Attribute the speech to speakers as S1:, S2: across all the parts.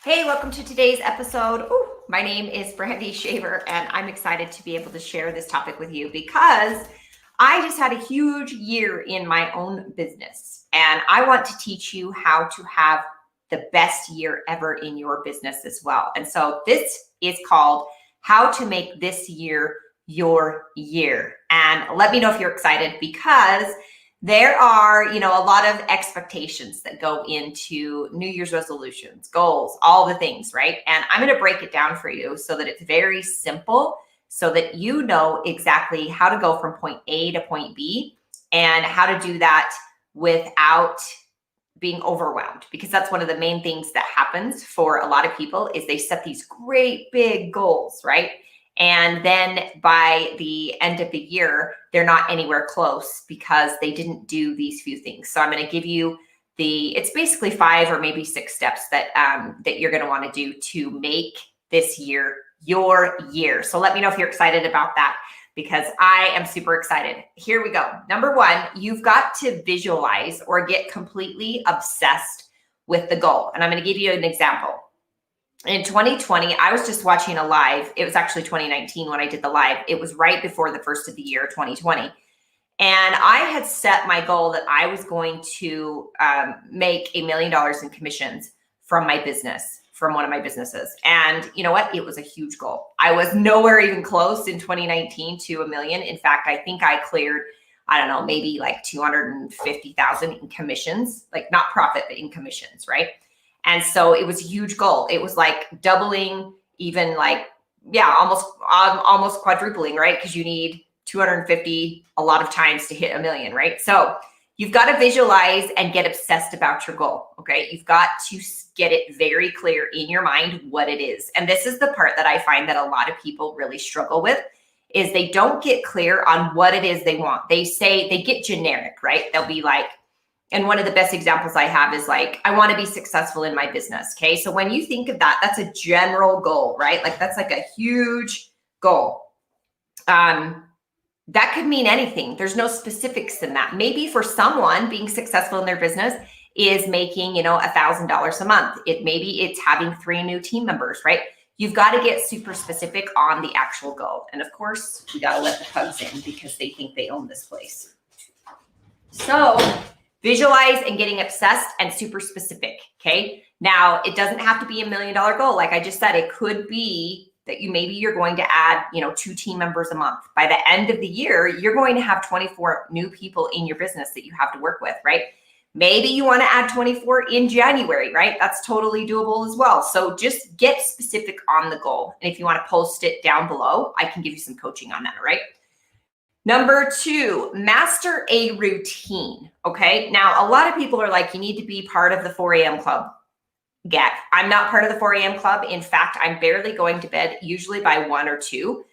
S1: Hey, welcome to today's episode. Ooh, my name is Brandy Shaver, and I'm excited to be able to share this topic with you because I just had a huge year in my own business, and I want to teach you how to have the best year ever in your business as well. And so this is called How to Make This Year Your Year. And let me know if you're excited because there are, a lot of expectations that go into New Year's resolutions, goals, all the things, right? And I'm going to break it down for you so that it's very simple, so that you know exactly how to go from point A to point B and how to do that without being overwhelmed, because that's one of the main things that happens for a lot of people is they set these great big goals, right? And then by the end of the year, they're not anywhere close because they didn't do these few things. So I'm going to give you it's basically 5 or maybe 6 steps that you're going to want to do to make this year your year. So let me know if you're excited about that, because I am super excited. Here we go. Number 1, you've got to visualize or get completely obsessed with the goal. And I'm going to give you an example. In 2020, I was just watching a live. It was actually 2019 when I did the live. It was right before the first of the year, 2020. And I had set my goal that I was going to make $1 million in commissions from my business, from one of my businesses. And you know what? It was a huge goal. I was nowhere even close in 2019 to $1 million. In fact, I think I cleared, I don't know, maybe like 250,000 in commissions, like not profit, but in commissions, right? And so it was a huge goal. It was like doubling, even like, almost quadrupling, right? Because you need 250 a lot of times to hit $1 million, right? So you've got to visualize and get obsessed about your goal, okay? You've got to get it very clear in your mind what it is. And this is the part that I find that a lot of people really struggle with, is they don't get clear on what it is they want. They get generic, right? They'll be like, and one of the best examples I have is like, I want to be successful in my business. Okay. So when you think of that, that's a general goal, right? Like that's like a huge goal. That could mean anything. There's no specifics in that. Maybe for someone, being successful in their business is making, $1,000 a month. Maybe it's having 3 new team members, right? You've got to get super specific on the actual goal. And of course, we got to let the pugs in because they think they own this place. So visualize and getting obsessed and super specific. Okay. Now it doesn't have to be $1 million goal. Like I just said, it could be that you're going to add, 2 team members a month. By the end of the year, you're going to have 24 new people in your business that you have to work with, right? Maybe you want to add 24 in January, right? That's totally doable as well. So just get specific on the goal. And if you want to post it down below, I can give you some coaching on that, right? Number 2, master a routine. Okay. Now, a lot of people are like, you need to be part of the 4 a.m. club. I'm not part of the 4 a.m. club. In fact, I'm barely going to bed, usually by 1 or 2.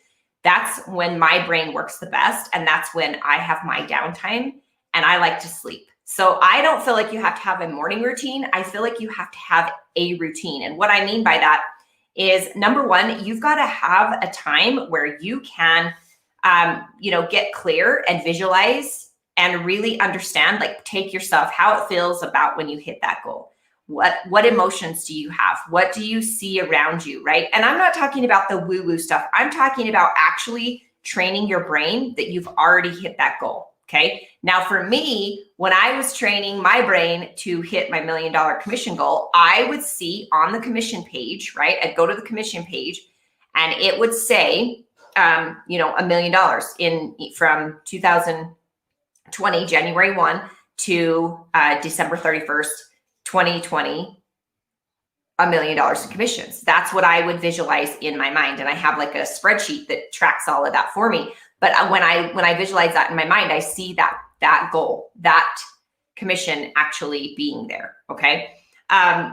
S1: That's when my brain works the best. And that's when I have my downtime and I like to sleep. So I don't feel like you have to have a morning routine. I feel like you have to have a routine. And what I mean by that is, number 1, you've got to have a time where you can get clear and visualize and really understand, like take yourself, how it feels about when you hit that goal. What emotions do you have? What do you see around you, right? And I'm not talking about the woo-woo stuff. I'm talking about actually training your brain that you've already hit that goal, okay? Now for me, when I was training my brain to hit my $1 million commission goal, I would see on the commission page, right? I'd go to the commission page and it would say, $1 million from 2020, January 1 to December 31st, 2020, $1 million in commissions. That's what I would visualize in my mind. And I have like a spreadsheet that tracks all of that for me. But when I visualize that in my mind, I see that goal, that commission actually being there. Okay.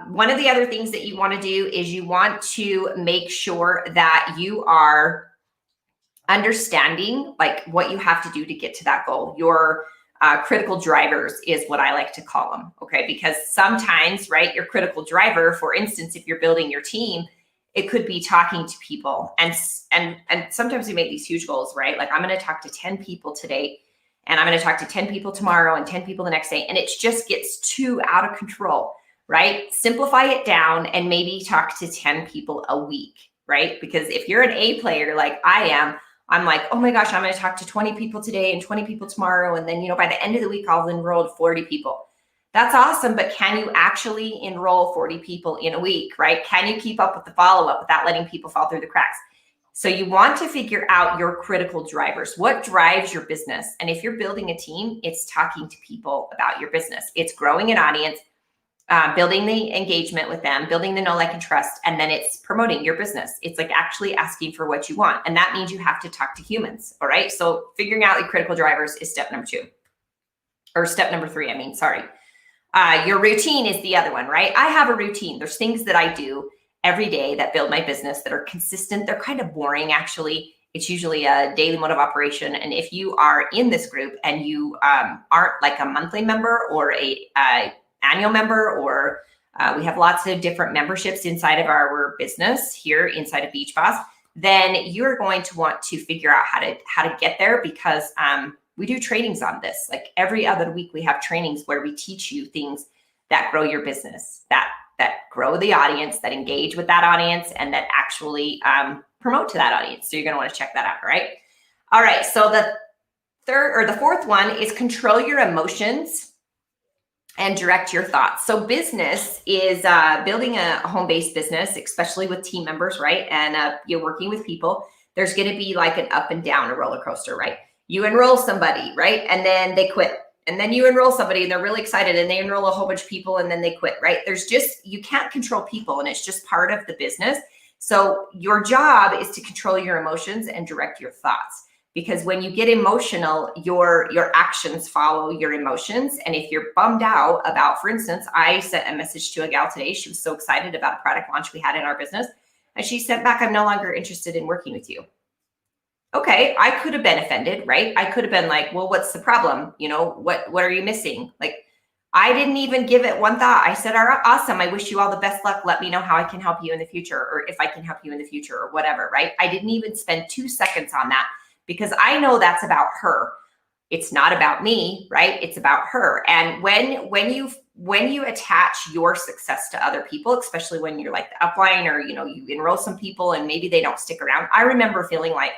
S1: One of the other things that you want to do is you want to make sure that you are understanding like what you have to do to get to that goal. Your critical drivers is what I like to call them. Okay. Because sometimes, right, your critical driver, for instance, if you're building your team, it could be talking to people. And sometimes we make these huge goals, right? Like I'm going to talk to 10 people today and I'm going to talk to 10 people tomorrow and 10 people the next day. And it just gets too out of control, right? Simplify it down and maybe talk to 10 people a week, right? Because if you're an A player like I am, I'm like, oh my gosh, I'm going to talk to 20 people today and 20 people tomorrow. And then, by the end of the week, I'll enroll 40 people. That's awesome. But can you actually enroll 40 people in a week, right? Can you keep up with the follow-up without letting people fall through the cracks? So you want to figure out your critical drivers. What drives your business? And if you're building a team, it's talking to people about your business. It's growing an audience, building the engagement with them, building the know, like, and trust, and then it's promoting your business. It's like actually asking for what you want. And that means you have to talk to humans, all right? So figuring out your critical drivers is step number 2. Or step number 3, sorry. Your routine is the other one, right? I have a routine. There's things that I do every day that build my business that are consistent. They're kind of boring, actually. It's usually a daily mode of operation. And if you are in this group and you aren't like a monthly member or a annual member, or we have lots of different memberships inside of our business here inside of Beach Boss, then you're going to want to figure out how to get there, because we do trainings on this. Like every other week, we have trainings where we teach you things that grow your business, that grow the audience, that engage with that audience, and that actually promote to that audience. So you're going to want to check that out, right? All right. So the fourth one is control your emotions and direct your thoughts. So business is building a home-based business, especially with team members, right? And you're working with people. There's going to be like an up and down, a roller coaster, right? You enroll somebody, right? And then they quit. And then you enroll somebody and they're really excited and they enroll a whole bunch of people and then they quit, right? You can't control people, and it's just part of the business. So your job is to control your emotions and direct your thoughts. Because when you get emotional, your actions follow your emotions. And if you're bummed out about, for instance, I sent a message to a gal today. She was so excited about a product launch we had in our business. And she sent back, I'm no longer interested in working with you. Okay, I could have been offended, right? I could have been like, well, what's the problem? What are you missing? Like, I didn't even give it one thought. I said, all right, awesome. I wish you all the best luck. Let me know how I can help you in the future, or if I can help you in the future, or whatever, right? I didn't even spend 2 seconds on that, because I know that's about her. It's not about me, right? It's about her. And when you attach your success to other people, especially when you're like the upline, or you enroll some people and maybe they don't stick around. I remember feeling like,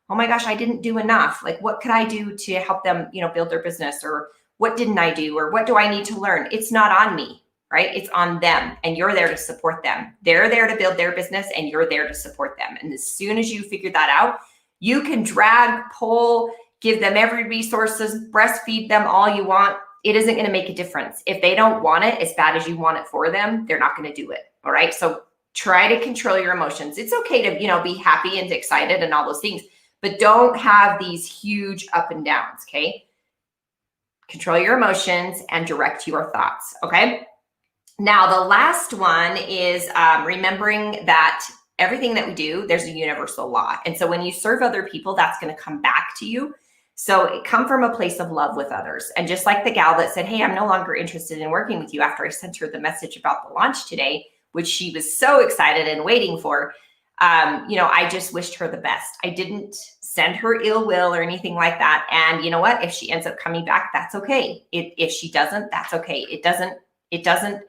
S1: oh my gosh, I didn't do enough. Like, what could I do to help them, build their business? Or what didn't I do? Or what do I need to learn? It's not on me, right? It's on them. And you're there to support them. They're there to build their business and you're there to support them. And as soon as you figure that out, you can drag, pull, give them every resources, breastfeed them all you want. It isn't going to make a difference. If they don't want it as bad as you want it for them, they're not going to do it. All right. So try to control your emotions. It's okay to, be happy and excited and all those things, but don't have these huge up and downs. Okay. Control your emotions and direct your thoughts. Okay. Now, the last one is remembering that everything that we do, there's a universal law. And so when you serve other people, that's going to come back to you. So it come from a place of love with others. And just like the gal that said, hey, I'm no longer interested in working with you after I sent her the message about the launch today, which she was so excited and waiting for, I just wished her the best. I didn't send her ill will or anything like that. And you know what? If she ends up coming back, that's okay. If she doesn't, that's okay. It doesn't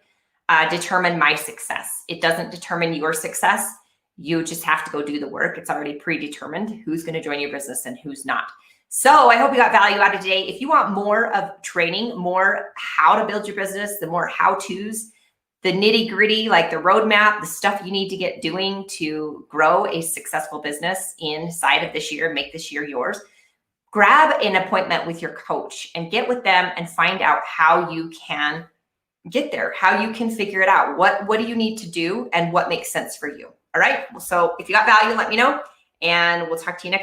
S1: determine my success. It doesn't determine your success. You just have to go do the work. It's already predetermined who's going to join your business and who's not. So I hope you got value out of today. If you want more of training, more how to build your business, the more how-tos, the nitty gritty, like the roadmap, the stuff you need to get doing to grow a successful business inside of this year, make this year yours, grab an appointment with your coach and get with them and find out how you can get there, how you can figure it out. What do you need to do and what makes sense for you? All right. So if you got value, let me know and we'll talk to you next time.